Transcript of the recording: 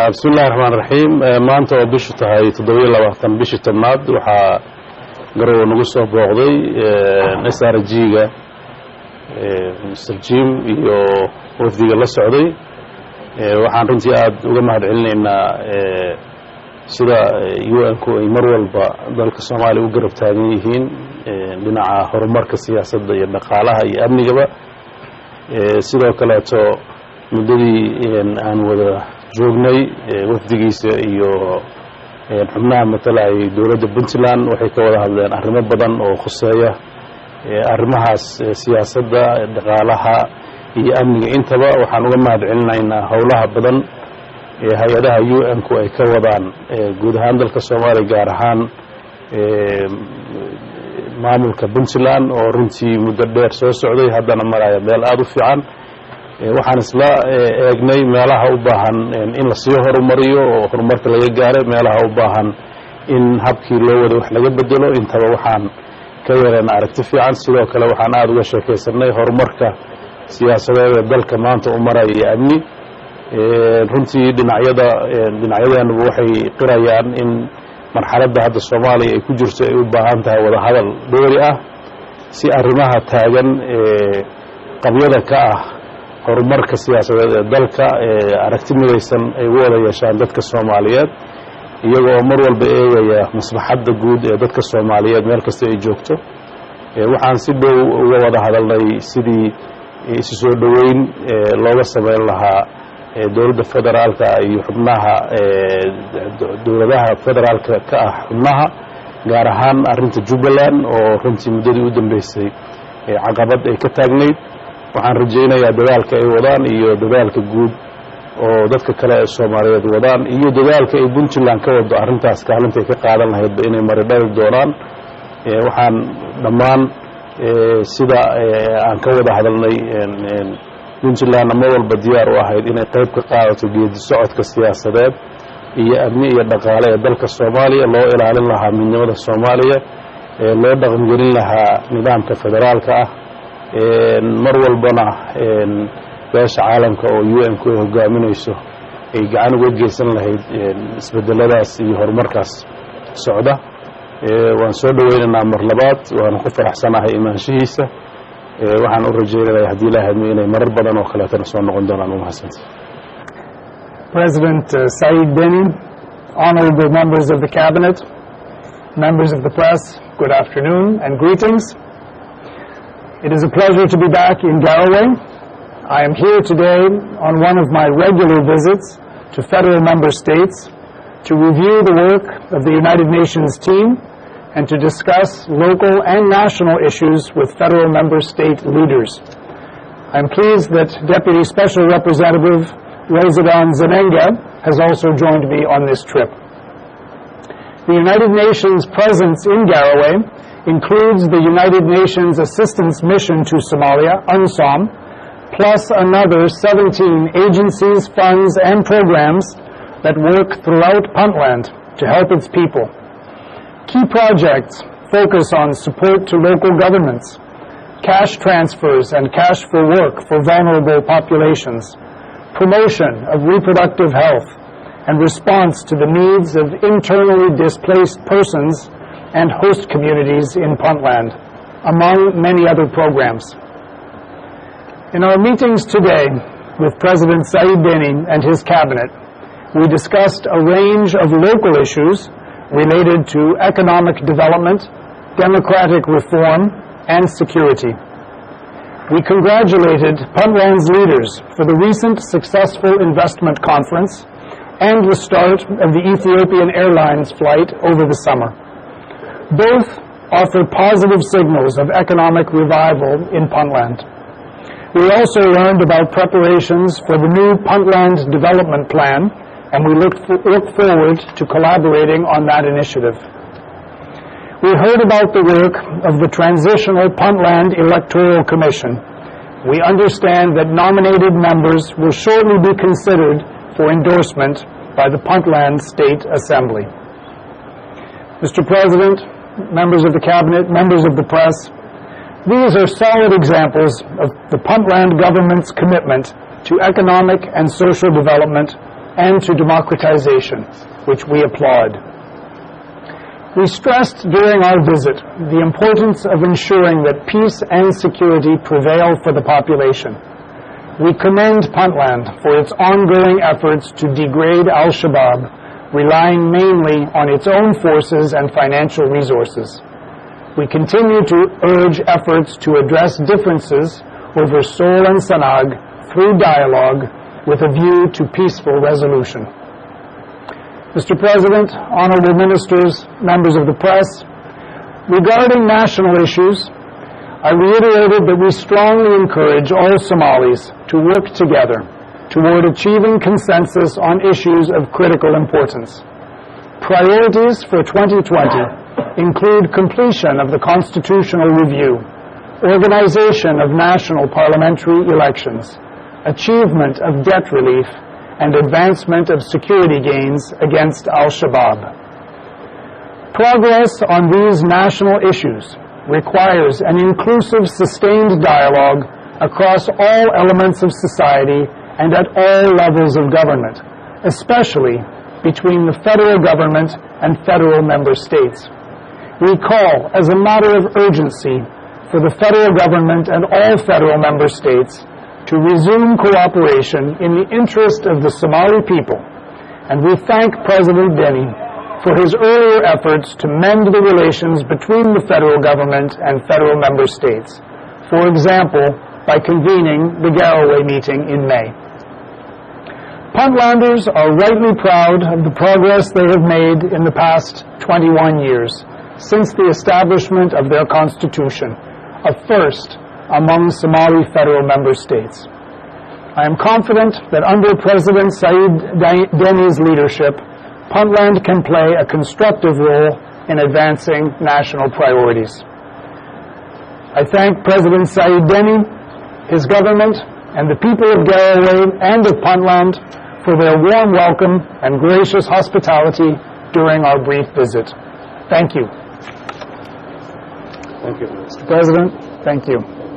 بسم الله الرحمن الرحيم maanta oo bishu tahay 27 bishii tobnaad waxaa garow nagu soo booqday SRG-ga Mr. Jim iyo wafdiga la socday waxaan runtii aad uga mahadcelinaynaa sida UN-ku ay mar walba dalka Soomaaliya u garab taagan yihiin dhinaca horumarka siyaasadda iyo dhaqaalaha iyo amnigaba sidoo kale muddadii aan wada joognay wafdigiisa iyo xubnaha matalay dawladda Puntland waxay ka wada hadleen arrimo badan oo khuseeya arrimahaas siyaasadda dhaqaalaha iyo amniga intaba waxaan uga mahadcelinaynaa howlaha badan ee hay'adaha UN-ku ay ka wadaan guud ahaan dalka Soomaaliya gaar ahaan maamulka Puntland oo runtii muddo dheer soo socday haddana maraya meel aad u fiican waxaan isla eegnay meelaha u baahan in la sii horumariyo oo horumarka laga gaaray meelaha u baahan in habkii loo wada wax laga bedelo intaba waxaan ka yeelanaa aragti fiican sidoo kale waxaan aad uga sheekaysanay horumarka siyaasadeed ee dalka maanta u maraya amni runtii dhinacyadeenba waxay qirayaan in marxaladda hadda Soomaaliya ay ku jirto ay u baahan tahay wada hadal dheeri ah si arrimaha taagan qabyada ka ah horumarka siyaasadeed ee dalka aragti midaysan ay u wada yeeshaan dadka Soomaaliyeed iyagoo mar walba eegaya maslaxadda guud ee dadka Soomaaliyeed meel kasta ay joogto waxaan si dhow uga wada hadalnay sidii isu soo dhaweyn looga sameyn lahaa dawladda federaalka iyo xubnaha dawladaha federaalka ka ah xubnaha gaar ahaan arrinta Jubbaland oo runtii muddadii u dambeysay caqabad ay ka taagnayd waxaan rajaynayaa dadaalka ay wadaan iyo dadaalka guud oo dadka kale ee Soomaaliyeed wadaan iyo dadaalka ay Puntland ka wado arrintaas kaalintay ka qaadan lahaydba inay maridhali doonaan waxaan dhammaan sida aan ka wada hadalnay Puntland mar walba diyaar u ahayd inay qayb ka qaadato geedi socodka siyaasadeed iyo amni iyo dhaqaale ee dalka Soomaaliya loo ilaalin lahaa midnimada Soomaaliya loo dhaqangelin lahaa nidaamka federaalka ah mar walbana beesha caalamka oo UN-ku ay hogaaminayso ay gacan uga geysan lahayd isbedeladaas iyo horumarkaas socda waan soo dhaweynaynaa mar labaad waan ku faraxsanahay imaanshihiisa waxaan u rajaynayaa haddii Ilaahay inay marar badan oo kaleetana soo noqon doonaan mahadsantahay President Saeed Deni, honorable members of the cabinet, members of the press, good afternoon and greetings. It is a pleasure to be back in Garowe. I am here today on one of my regular visits to federal member states to review the work of the United Nations team and to discuss local and national issues with federal member state leaders. I am pleased that Deputy Special Representative Rezidon Zenenga has also joined me on this trip. The United Nations presence in Garowe includes the United Nations Assistance Mission to Somalia, UNSOM, plus another 17 agencies, funds, and programs that work throughout Puntland to help its people. Key projects focus on support to local governments, cash transfers and cash for work for vulnerable populations, promotion of reproductive health, and response to the needs of internally displaced persons and host communities in Puntland, among many other programs. In our meetings today with President Saeed Deni and his cabinet, we discussed a range of local issues related to economic development, democratic reform, and security. We congratulated Puntland's leaders for the recent successful investment conference and the start of the Ethiopian Airlines flight over the summer. Both offer positive signals of economic revival in Puntland. We also learned about preparations for the new Puntland Development Plan, and we look forward to collaborating on that initiative. We heard about the work of the Transitional Puntland Electoral Commission we understand that nominated members will shortly be considered for endorsement by the Puntland State Assembly. Mr. President, members of the Cabinet, members of the press, these are solid examples of the Puntland government's commitment to economic and social development and to democratization, which we applaud. We stressed during our visit the importance of ensuring that peace and security prevail for the population. We commend Puntland for its ongoing efforts to degrade al-Shabaab, relying mainly on its own forces and financial resources. We continue to urge efforts to address differences over Sool and Sanag through dialogue with a view to peaceful resolution. Mr. President, honorable ministers, members of the press, regarding national issues, I reiterated that we strongly encourage all Somalis to work together toward achieving consensus on issues of critical importance. Priorities for 2020 include completion of the constitutional review, organization of national parliamentary elections, achievement of debt relief, and advancement of security gains against al-Shabaab. Progress on these national issues requires an inclusive, sustained dialogue across all elements of society and at all levels of government, especially between the federal government and federal member states. We call, as a matter of urgency, for the federal government and all federal member states to resume cooperation in the interest of the Somali people, and we thank President Deni for his earlier efforts to mend the relations between the federal government and federal member states, for example, by convening the Garowe meeting in May. Puntlanders are rightly proud of the progress they have made in the past 21 years since the establishment of their constitution, a first among Somali federal member states. I am confident that under President Said Deni's leadership, Puntland can play a constructive role in advancing national priorities. I thank President Said Deni, his government, and the people of Garowe and of Puntland for their warm welcome and gracious hospitality during our brief visit. Thank you. Thank you. Mr. President, thank you.